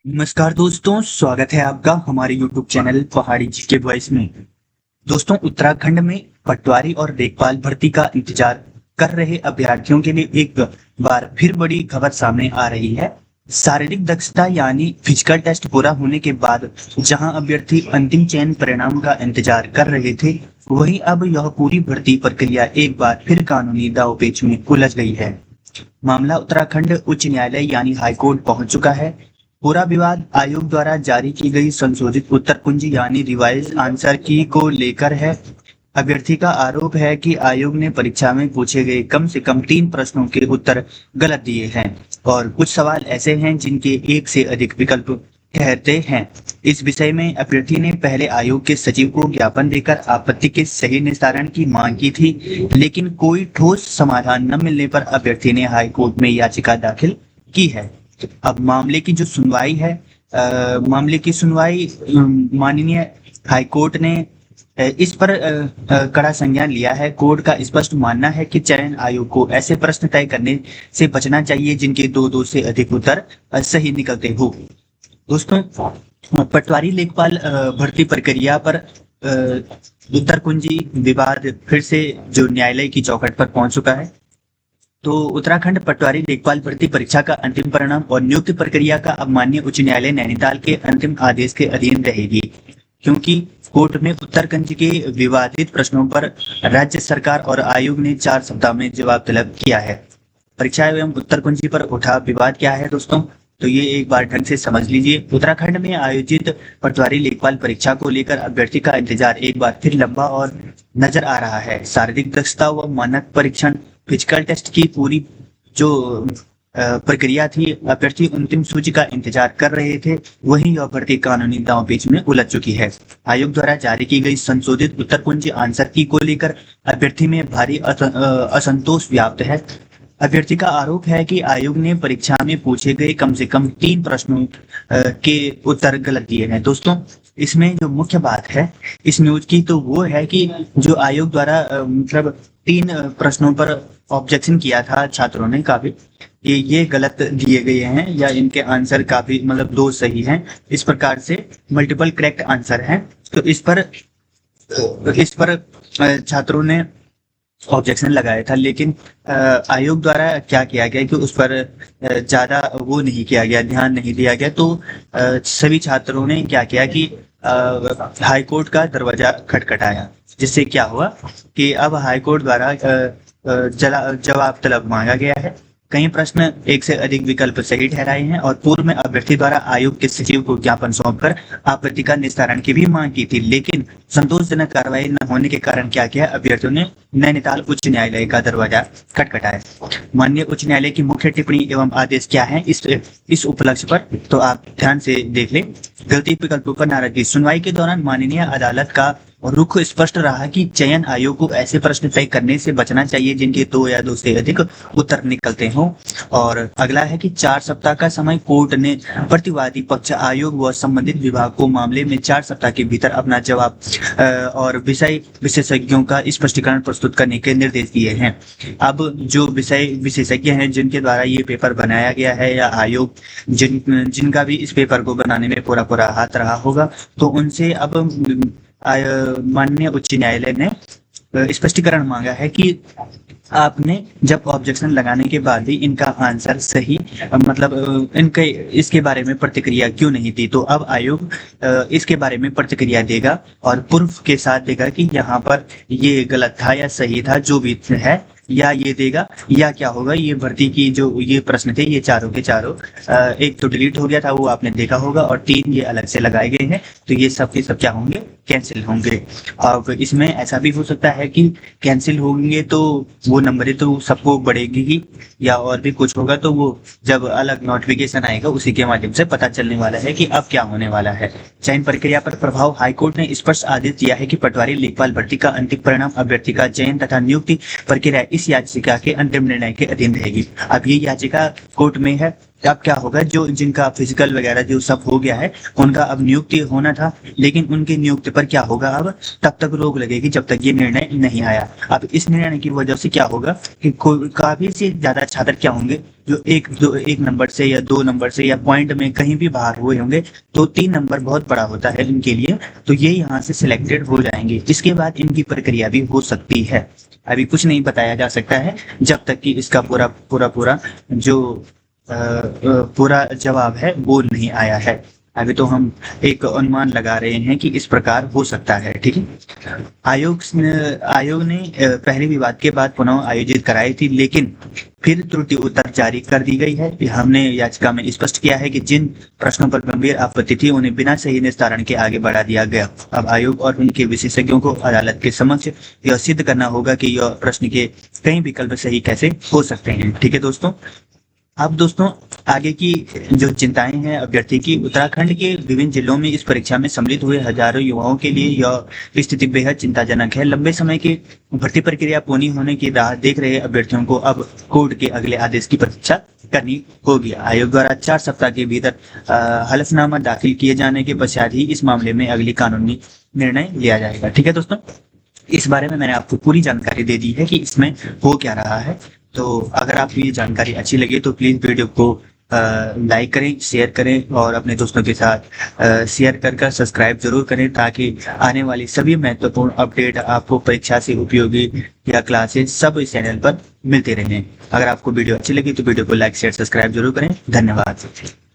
नमस्कार दोस्तों, स्वागत है आपका हमारे YouTube चैनल पहाड़ी जी के वॉइस में। दोस्तों, उत्तराखंड में पटवारी और लेखपाल भर्ती का इंतजार कर रहे अभ्यर्थियों के लिए एक बार फिर बड़ी खबर सामने आ रही है। शारीरिक दक्षता यानी फिजिकल टेस्ट पूरा होने के बाद जहां अभ्यर्थी अंतिम चयन परिणाम का इंतजार कर रहे थे, वहीं अब यह पूरी भर्ती प्रक्रिया एक बार फिर कानूनी दांवपेच में उलझ गई है। मामला उत्तराखंड उच्च न्यायालय यानी हाईकोर्ट पहुंच चुका है। पूरा विवाद आयोग द्वारा जारी की गई संशोधित उत्तर कुंजी यानी रिवाइज आंसर की को लेकर है। अभ्यर्थी का आरोप है कि आयोग ने परीक्षा में पूछे गए कम से कम 3 प्रश्नों के उत्तर गलत दिए हैं और कुछ सवाल ऐसे हैं जिनके एक से अधिक विकल्प ठहरते हैं। इस विषय में अभ्यर्थी ने पहले आयोग के सचिव को ज्ञापन देकर आपत्ति के सही निस्तारण की मांग की थी, लेकिन कोई ठोस समाधान न मिलने पर अभ्यर्थी ने हाईकोर्ट में याचिका दाखिल की है। अब मामले की जो सुनवाई है, मामले की सुनवाई माननीय हाईकोर्ट ने इस पर कड़ा संज्ञान लिया है। कोर्ट का स्पष्ट मानना है कि चयन आयोग को ऐसे प्रश्न तय करने से बचना चाहिए जिनके दो से अधिक उत्तर सही निकलते हो। दोस्तों, पटवारी लेखपाल भर्ती प्रक्रिया पर उत्तर कुंजी विवाद फिर से जो न्यायालय की चौखट पर पहुंच चुका है। तो उत्तराखंड पटवारी लेखपाल भर्ती परीक्षा का अंतिम परिणाम और नियुक्ति प्रक्रिया का अब माननीय उच्च न्यायालय नैनीताल के अंतिम आदेश के अधीन रहेगी, क्योंकि कोर्ट में उत्तरकांड के विवादित प्रश्नों पर राज्य सरकार और आयोग ने 4 सप्ताह में जवाब तलब किया है। परीक्षा एवं उत्तरकुंजी पर उठा विवाद क्या है दोस्तों, तो ये एक बार ढंग से समझ लीजिए। उत्तराखंड में आयोजित पटवारी लेखपाल परीक्षा को लेकर अभ्यर्थी का इंतजार एक बार फिर लंबा और नजर आ रहा है। शारीरिक दक्षता व मानक परीक्षण फिजिकल टेस्ट की पूरी जो प्रक्रिया थी, अभ्यर्थी अंतिम सूची का इंतजार कर रहे थे, वहीं यह भर्ती कानूनी दांवपेच में उलझ चुकी है। आयोग द्वारा जारी की गई संशोधित उत्तर कुंजी आंसर की को लेकर अभ्यर्थी में भारी असंतोष व्याप्त है। अभ्यर्थी का आरोप है कि आयोग ने परीक्षा में पूछे गए कम से कम 3 प्रश्नों के उत्तर गलत दिए हैं। दोस्तों, इसमें जो मुख्य बात है इस न्यूज की, तो वो है कि जो आयोग द्वारा मतलब 3 प्रश्नों पर ऑब्जेक्शन किया था छात्रों ने काफी, ये गलत दिए गए हैं या इनके आंसर काफी मतलब 2 सही हैं, इस प्रकार से मल्टीपल करेक्ट आंसर हैं। तो इस पर छात्रों ने ऑब्जेक्शन लगाया था, लेकिन आयोग द्वारा क्या किया गया कि उस पर ज्यादा वो नहीं किया गया, ध्यान नहीं दिया गया। तो सभी छात्रों ने क्या किया कि हाई कोर्ट का दरवाजा खटखटाया, जिससे क्या हुआ कि अब हाई कोर्ट द्वारा जवाब तलब मांगा गया है। कई प्रश्न एक से अधिक विकल्प सही ठहराए हैं और पूर्व में अभ्यर्थी द्वारा आयोग के सचिव को ज्ञापन सौंपकर आपत्ति का निस्तारण की भी मांग की थी, लेकिन संतोषजनक कार्रवाई न होने के कारण क्या किया, अभ्यर्थियों ने नैनीताल उच्च न्यायालय का दरवाजा खटखटाया। माननीय उच्च न्यायालय की मुख्य टिप्पणी एवं आदेश क्या है इस उपलक्ष्य पर, तो आप ध्यान से देख लें। गलती विकल्पों पर नाराजगी। सुनवाई के दौरान माननीय अदालत का रुख स्पष्ट रहा कि चयन आयोग को ऐसे प्रश्न तय करने से बचना चाहिए जिनके 2 या 2 से अधिक उत्तर निकलते हों। और अगला है कि 4 सप्ताह का समय कोर्ट ने प्रतिवादी पक्ष, आयोग व संबंधित विभाग को मामले में 4 सप्ताह के भीतर अपना जवाब और विषय विशेषज्ञों का स्पष्टीकरण प्रस्तुत करने के निर्देश दिए हैं। अब जो विषय विशेषज्ञ हैं जिनके द्वारा ये पेपर बनाया गया है या आयोग जिनका भी इस पेपर को बनाने में पूरा हाथ रहा होगा, तो उनसे अब माननीय उच्च न्यायालय ने स्पष्टीकरण मांगा है कि आपने जब ऑब्जेक्शन लगाने के बाद भी इनका आंसर सही मतलब इनके इसके बारे में प्रतिक्रिया क्यों नहीं दी। तो अब आयोग इसके बारे में प्रतिक्रिया देगा और प्रूफ के साथ देगा कि यहाँ पर ये गलत था या सही था, जो भी है, या ये देगा या क्या होगा। ये भर्ती की जो ये प्रश्न थे ये चारों के चारों एक तो डिलीट हो गया था, वो आपने देखा होगा, और 3 ये अलग से लगाए गए हैं, तो ये सब के सब क्या होंगे, कैंसिल होंगे। अब इसमें ऐसा भी हो सकता है कि कैंसिल होंगे तो वो नंबरें तो सबको बढ़ेगी ही, या और भी कुछ होगा, तो वो जब अलग नोटिफिकेशन आएगा उसी के माध्यम से पता चलने वाला है कि अब क्या होने वाला है। चयन प्रक्रिया पर प्रभाव। हाईकोर्ट ने स्पष्ट आदेश दिया है कि पटवारी लेखपाल भर्ती का अंतिम परिणाम अभ्यर्थी का चयन तथा नियुक्ति प्रक्रिया इस याचिका के अंतिम निर्णय के अधीन रहेगी। अब ये याचिका कोर्ट में है अब क्या होगा, जो जिनका फिजिकल वगैरह जो सब हो गया है उनका अब नियुक्ति होना था, लेकिन उनकी नियुक्ति पर क्या होगा, अब तब तक रोक लगेगी जब तक ये निर्णय नहीं आया। अब इस निर्णय की वजह से क्या होगा कि काफी से ज्यादा छात्र क्या होंगे जो एक नंबर से या 2 नंबर से या पॉइंट में कहीं भी बाहर हुए होंगे, तो 3 नंबर बहुत बड़ा होता है इनके लिए, तो ये यहाँ से सिलेक्टेड हो जाएंगे। इसके बाद इनकी प्रक्रिया भी हो सकती है। अभी कुछ नहीं बताया जा सकता है जब तक कि इसका पूरा पूरा पूरा जो पूरा जवाब है वो नहीं आया है। अभी तो हम एक अनुमान लगा रहे हैं कि इस प्रकार हो सकता है। ठीक है, आयोग ने पहले विवाद के बाद पुनः आयोजित कराई थी, लेकिन फिर त्रुटि उत्तर जारी कर दी गई है। हमने याचिका में स्पष्ट किया है कि जिन प्रश्नों पर गंभीर आपत्ति थी उन्हें बिना सही निस्तारण के आगे बढ़ा दिया गया। अब आयोग और उनके विशेषज्ञों को अदालत के समक्ष यह सिद्ध करना होगा कि यह प्रश्न के कई विकल्प सही कैसे हो सकते हैं। ठीक है दोस्तों, अब दोस्तों आगे की जो चिंताएं हैं अभ्यर्थी की, उत्तराखंड के विभिन्न जिलों में इस परीक्षा में सम्मिलित हुए हजारों युवाओं के लिए यह स्थिति बेहद चिंताजनक है। लंबे समय की भर्ती प्रक्रिया पूरी होने की राह देख रहे अभ्यर्थियों को अब कोर्ट के अगले आदेश की प्रतीक्षा करनी होगी। आयोग द्वारा 4 सप्ताह के भीतर हलफनामा दाखिल किए जाने के पश्चात ही इस मामले में अगली कानूनी निर्णय लिया जाएगा। ठीक है दोस्तों, इस बारे में मैंने आपको पूरी जानकारी दे दी है कि इसमें हो क्या रहा है। तो अगर आपको ये जानकारी अच्छी लगी तो प्लीज़ वीडियो को लाइक करें, शेयर करें और अपने दोस्तों के साथ शेयर कर सब्सक्राइब जरूर करें, ताकि आने वाली सभी महत्वपूर्ण अपडेट आपको परीक्षा से उपयोगी या क्लासेस सब इस चैनल पर मिलते रहें। अगर आपको वीडियो अच्छी लगी तो वीडियो को लाइक शेयर सब्सक्राइब जरूर करें। धन्यवाद।